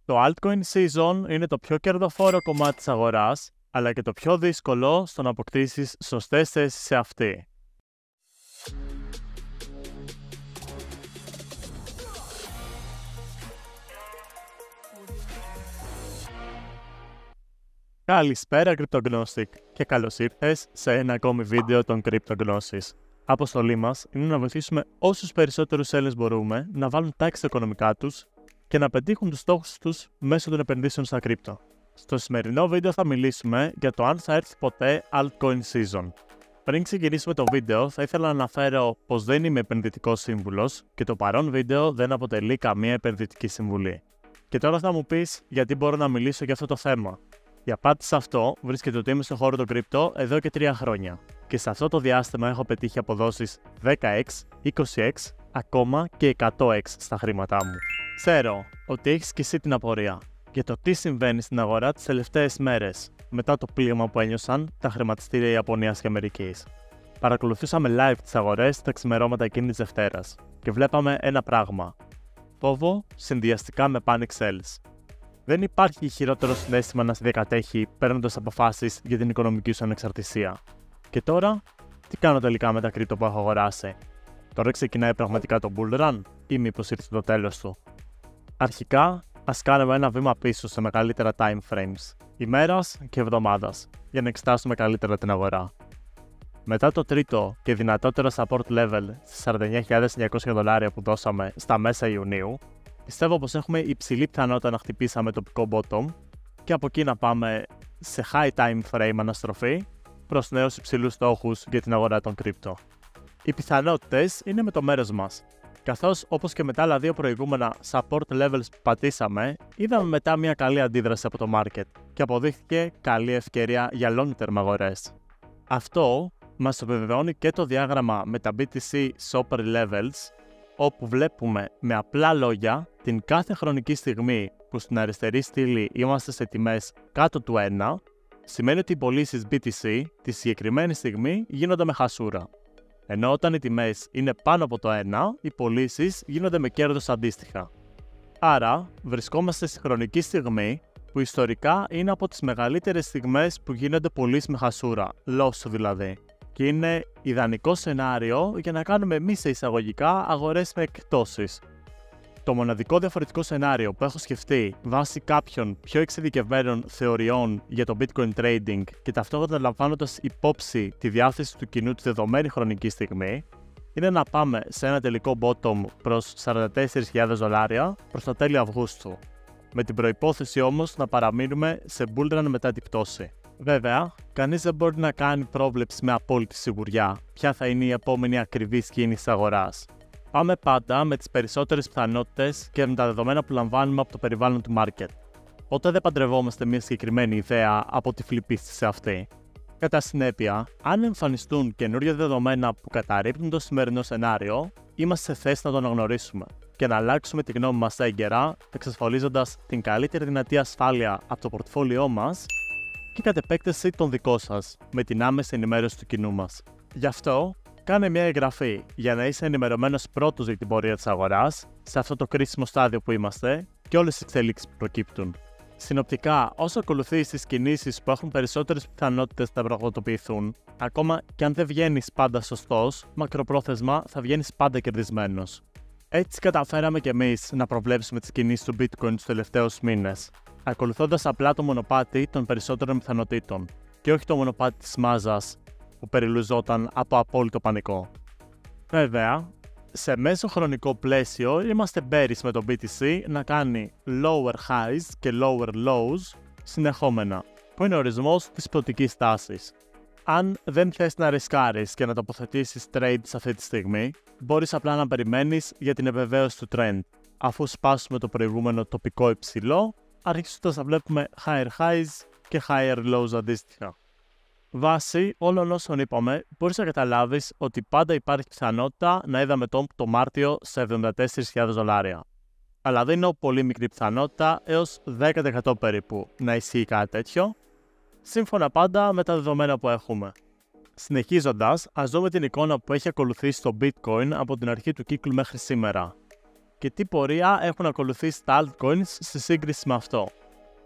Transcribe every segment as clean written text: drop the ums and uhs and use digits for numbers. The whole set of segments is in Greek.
Το altcoin season είναι το πιο κερδοφόρο κομμάτι της αγοράς, αλλά και το πιο δύσκολο στο να αποκτήσεις σωστές θέσεις σε αυτή. Καλησπέρα Cryptognostic και καλώς ήρθες σε ένα ακόμη βίντεο των Cryptognosis. Αποστολή μας είναι να βοηθήσουμε όσους περισσότερους Έλληνες μπορούμε να βάλουν τάξη στα οικονομικά τους και να πετύχουν τους στόχους τους μέσω των επενδύσεων στα κρύπτο. Στο σημερινό βίντεο θα μιλήσουμε για το αν θα έρθει ποτέ altcoin season. Πριν ξεκινήσουμε το βίντεο, θα ήθελα να αναφέρω πως δεν είμαι επενδυτικός σύμβουλος και το παρόν βίντεο δεν αποτελεί καμία επενδυτική συμβουλή. Και τώρα θα μου πεις γιατί μπορώ να μιλήσω για αυτό το θέμα. Η απάντηση σε αυτό βρίσκεται ότι είμαι στον χώρο των κρυπτο εδώ και 3 χρόνια. Και σε αυτό το διάστημα έχω πετύχει αποδόσεις 10x, 20x, ακόμα και 100x στα χρήματά μου. Ξέρω ότι έχεις και εσύ την απορία για το τι συμβαίνει στην αγορά τις τελευταίες μέρες μετά το πλήγμα που ένιωσαν τα χρηματιστήρια Ιαπωνίας και Αμερικής. Παρακολουθούσαμε live τις αγορές τα ξημερώματα εκείνης της Δευτέρας και βλέπαμε ένα πράγμα. Φόβο συνδυαστικά με panic sells. Δεν υπάρχει χειρότερο συναίσθημα να σε διακατέχει παίρνοντας αποφάσεις για την οικονομική σου ανεξαρτησία. Και τώρα, τι κάνω τελικά με τα κρύπτο που έχω αγοράσει? Τώρα ξεκινάει πραγματικά το bull run ή μήπως ήρθε το τέλος του? Αρχικά, ας κάνουμε ένα βήμα πίσω σε μεγαλύτερα time frames, ημέρας και εβδομάδας, για να εξετάσουμε καλύτερα την αγορά. Μετά το τρίτο και δυνατότερο support level στις $49.900 που δώσαμε στα μέσα Ιουνίου, πιστεύω πως έχουμε υψηλή πιθανότητα να χτυπήσαμε τοπικό bottom και από εκεί να πάμε σε high time frame αναστροφή προς νέους υψηλούς στόχους για την αγορά των κρύπτο. Οι πιθανότητες είναι με το μέρος μας, καθώς όπως και με τα άλλα δύο προηγούμενα support levels που πατήσαμε, είδαμε μετά μια καλή αντίδραση από το market και αποδείχθηκε καλή ευκαιρία για long term αγορές. Αυτό μας επιβεβαιώνει και το διάγραμμα με τα BTC Shopper Levels, όπου βλέπουμε με απλά λόγια την κάθε χρονική στιγμή που στην αριστερή στήλη είμαστε σε τιμές κάτω του 1, σημαίνει ότι οι πωλήσεις BTC τη συγκεκριμένη στιγμή γίνονται με χασούρα. Ενώ όταν οι τιμές είναι πάνω από το 1, οι πωλήσεις γίνονται με κέρδος αντίστοιχα. Άρα βρισκόμαστε στη χρονική στιγμή που ιστορικά είναι από τις μεγαλύτερες στιγμές που γίνονται πωλήσεις με χασούρα, loss δηλαδή. Και είναι ιδανικό σενάριο για να κάνουμε εμείς σε εισαγωγικά αγορές με εκπτώσεις. Το μοναδικό διαφορετικό σενάριο που έχω σκεφτεί βάσει κάποιων πιο εξειδικευμένων θεωριών για το bitcoin trading και ταυτόχρονα λαμβάνοντας υπόψη τη διάθεση του κοινού τη δεδομένη χρονική στιγμή, είναι να πάμε σε ένα τελικό bottom προς $44.000 προς τα τέλη Αυγούστου, με την προϋπόθεση όμως να παραμείνουμε σε bull run μετά την πτώση. Βέβαια, κανείς δεν μπορεί να κάνει πρόβλεψη με απόλυτη σιγουριά ποια θα είναι η επόμενη ακριβή κίνηση της αγοράς. Πάμε πάντα με τις περισσότερες πιθανότητες και με τα δεδομένα που λαμβάνουμε από το περιβάλλον του market. Οπότε δεν παντρευόμαστε μια συγκεκριμένη ιδέα από τη φλιπίστη σε αυτή. Κατά συνέπεια, αν εμφανιστούν καινούργια δεδομένα που καταρρίπτουν το σημερινό σενάριο, είμαστε σε θέση να το αναγνωρίσουμε και να αλλάξουμε τη γνώμη μας έγκαιρα, εξασφαλίζοντας την καλύτερη δυνατή ασφάλεια από το πορτφόλιό μας και κατ' επέκταση τον δικό σας, με την άμεση ενημέρωση του κοινού μας. Γι' αυτό, κάνε μια εγγραφή για να είσαι ενημερωμένος πρώτος για την πορεία της αγοράς, σε αυτό το κρίσιμο στάδιο που είμαστε και όλες τις εξελίξεις που προκύπτουν. Συνοπτικά, όσο ακολουθείς τις κινήσεις που έχουν περισσότερες πιθανότητες να πραγματοποιηθούν, ακόμα και αν δεν βγαίνεις πάντα σωστός, μακροπρόθεσμα θα βγαίνεις πάντα κερδισμένος. Έτσι καταφέραμε κι εμείς να προβλέψουμε τις κινήσεις του bitcoin τους τελευταίους μήνες, ακολουθώντας απλά το μονοπάτι των περισσότερων πιθανότητων και όχι το μονοπάτι της μάζας που περιλουζόταν από απόλυτο πανικό. Βέβαια, σε μέσο χρονικό πλαίσιο είμαστε bearish με το BTC να κάνει lower highs και lower lows συνεχόμενα, που είναι ο ορισμός της πτωτικής τάσης. Αν δεν θες να ρισκάρεις και να τοποθετήσεις trade σε αυτή τη στιγμή, μπορείς απλά να περιμένεις για την επιβεβαίωση του trend. Αφού σπάσουμε το προηγούμενο τοπικό υψηλό, αρχίζοντας να βλέπουμε higher highs και higher lows αντίστοιχα. Βάσει όλων όσων είπαμε, μπορείς να καταλάβεις ότι πάντα υπάρχει πιθανότητα να είδαμε το Μάρτιο σε $74.000. Αλλά δεν είναι πολύ μικρή πιθανότητα έως 10% περίπου να ισχύει κάτι τέτοιο, σύμφωνα πάντα με τα δεδομένα που έχουμε. Συνεχίζοντας, ας δούμε την εικόνα που έχει ακολουθήσει το bitcoin από την αρχή του κύκλου μέχρι σήμερα. και τι πορεία έχουν ακολουθήσει τα altcoins σε σύγκριση με αυτό.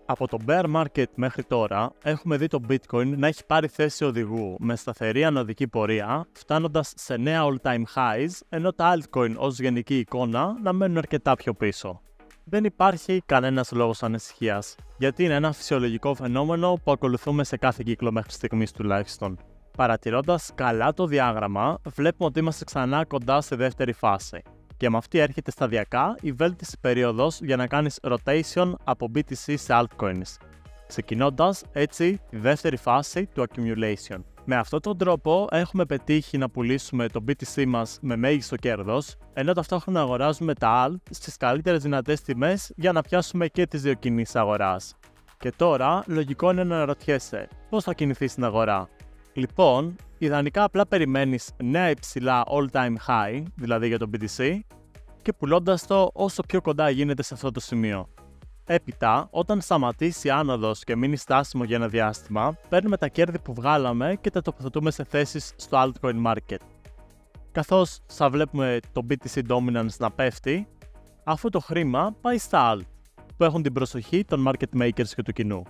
Από το bear market μέχρι τώρα έχουμε δει το bitcoin να έχει πάρει θέση οδηγού με σταθερή ανωδική πορεία, φτάνοντας σε νέα all-time highs, ενώ τα altcoin ως γενική εικόνα να μένουν αρκετά πιο πίσω. Δεν υπάρχει κανένας λόγος ανησυχίας, γιατί είναι ένα φυσιολογικό φαινόμενο που ακολουθούμε σε κάθε κύκλο μέχρι στιγμής τουλάχιστον. Παρατηρώντας καλά το διάγραμμα, βλέπουμε ότι είμαστε ξανά κοντά στη δεύτερη φάση. Και με αυτή έρχεται σταδιακά η βέλτιστη περίοδος για να κάνεις rotation από BTC σε altcoins, ξεκινώντας έτσι τη δεύτερη φάση του accumulation. Με αυτόν τον τρόπο έχουμε πετύχει να πουλήσουμε το BTC μας με μέγιστο κέρδος, ενώ ταυτόχρονα αγοράζουμε τα alt στις καλύτερες δυνατές τιμές για να πιάσουμε και τις δύο κινήσεις αγοράς. Και τώρα, λογικό είναι να ρωτιέσαι πώς θα κινηθείς στην αγορά. Λοιπόν, ιδανικά απλά περιμένεις νέα υψηλά all-time high, δηλαδή για το BTC, και πουλώντας το όσο πιο κοντά γίνεται σε αυτό το σημείο. Έπειτα, όταν σταματήσει η άνοδος και μείνει στάσιμο για ένα διάστημα, παίρνουμε τα κέρδη που βγάλαμε και τα τοποθετούμε σε θέσεις στο altcoin market. Καθώς θα βλέπουμε το BTC dominance να πέφτει, αφού το χρήμα πάει στα alt, που έχουν την προσοχή των market makers και του κοινού.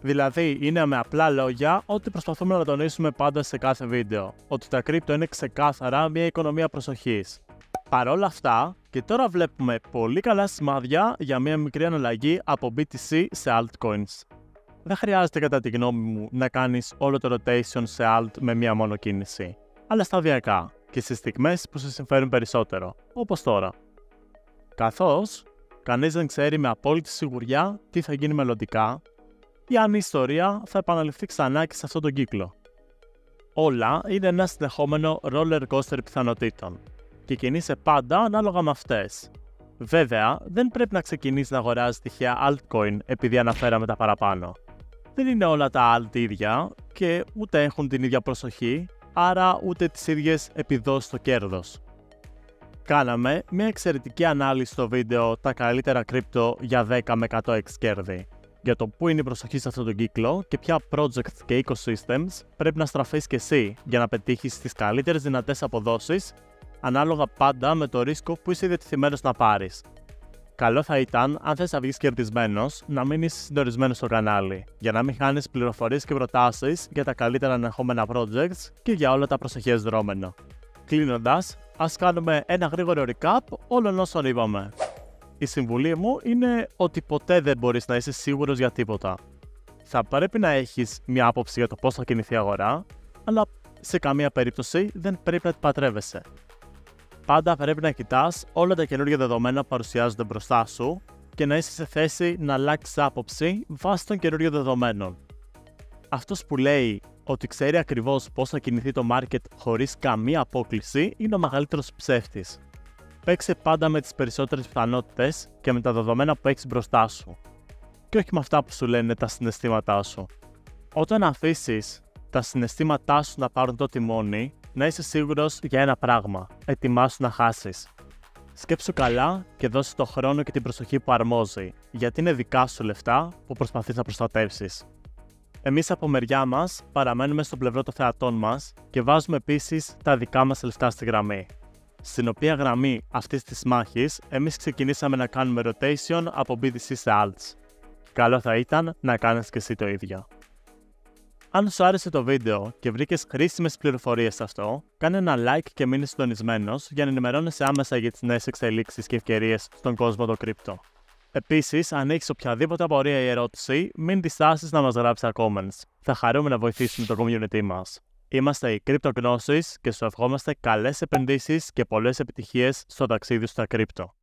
Δηλαδή, είναι με απλά λόγια ότι προσπαθούμε να τονίσουμε πάντα σε κάθε βίντεο, ότι τα κρύπτο είναι ξεκάθαρα μια οικονομία προσοχής. Παρ' όλα αυτά, και τώρα βλέπουμε πολύ καλά σημάδια για μια μικρή αναλλαγή από BTC σε altcoins. Δεν χρειάζεται κατά τη γνώμη μου να κάνεις όλο το rotation σε alt με μία μόνο κίνηση, αλλά σταδιακά και στις στιγμές που σε συμφέρουν περισσότερο, όπως τώρα. Καθώς, κανείς δεν ξέρει με απόλυτη σιγουριά τι θα γίνει μελλοντικά ή αν η ιστορία θα επαναληφθεί ξανά και σε αυτόν τον κύκλο. Όλα είναι ένα συνεχόμενο roller coaster πιθανότητων και κινείσαι πάντα ανάλογα με αυτές. Βέβαια, δεν πρέπει να ξεκινήσεις να αγοράζεις τυχαία altcoin επειδή αναφέραμε τα παραπάνω. Δεν είναι όλα τα alt ίδια και ούτε έχουν την ίδια προσοχή, άρα ούτε τις ίδιες επιδόσεις στο κέρδος. Κάναμε μια εξαιρετική ανάλυση στο βίντεο τα καλύτερα κρύπτο για 10 με 100x κέρδη, για το πού είναι η προσοχή σε αυτόν τον κύκλο και ποια projects και ecosystems πρέπει να στραφείς και εσύ για να πετύχεις τις καλύτερες δυνατές αποδόσεις, ανάλογα πάντα με το ρίσκο που είσαι διατεθειμένος να πάρεις. Καλό θα ήταν, αν θες να βγεις κερδισμένος, να μείνεις συντονισμένος στο κανάλι, για να μην χάνεις πληροφορίες και προτάσεις για τα καλύτερα ανεχόμενα projects και για όλα τα προσεχές δρόμενα. Κλείνοντας, ας κάνουμε ένα γρήγορο recap όλων όσων είπαμε. Η συμβουλή μου είναι ότι ποτέ δεν μπορείς να είσαι σίγουρος για τίποτα. Θα πρέπει να έχεις μια άποψη για το πώς θα κινηθεί η αγορά, αλλά σε καμία περίπτωση δεν πρέπει να την πατρεύεσαι. Πάντα πρέπει να κοιτάς όλα τα καινούργια δεδομένα που παρουσιάζονται μπροστά σου και να είσαι σε θέση να αλλάξεις άποψη βάσει των καινούργιων δεδομένων. Αυτός που λέει ότι ξέρει ακριβώς πώς θα κινηθεί το market χωρίς καμία απόκλιση είναι ο μεγαλύτερος ψεύτης. Παίξε πάντα με τις περισσότερες πιθανότητες και με τα δεδομένα που έχεις μπροστά σου, και όχι με αυτά που σου λένε τα συναισθήματά σου. Όταν αφήσεις τα συναισθήματά σου να πάρουν το τιμόνι, να είσαι σίγουρος για ένα πράγμα: ετοιμάσου να χάσεις. Σκέψου καλά και δώσε το χρόνο και την προσοχή που αρμόζει, γιατί είναι δικά σου λεφτά που προσπαθείς να προστατεύσεις. Εμείς από μεριά μας παραμένουμε στο πλευρό των θεατών μας και βάζουμε επίσης τα δικά μας λεφτά στη γραμμή. Στην οποία γραμμή αυτής της μάχης, εμείς ξεκινήσαμε να κάνουμε rotation από BTC σε alts. Καλό θα ήταν να κάνεις και εσύ το ίδιο. Αν σου άρεσε το βίντεο και βρήκες χρήσιμες πληροφορίες σε αυτό, κάνε ένα like και μείνε συντονισμένος για να ενημερώνεσαι άμεσα για τις νέες εξελίξεις και ευκαιρίες στον κόσμο των κρύπτο. Επίσης, αν έχεις οποιαδήποτε απορία ή ερώτηση, μην διστάσεις να μας γράψεις στα comments. Θα χαρούμε να βοηθήσουμε το community μας. Είμαστε οι Crypto Gnosis και σου ευχόμαστε καλές επενδύσεις και πολλές επιτυχίες στο ταξίδι στα κρύπτο.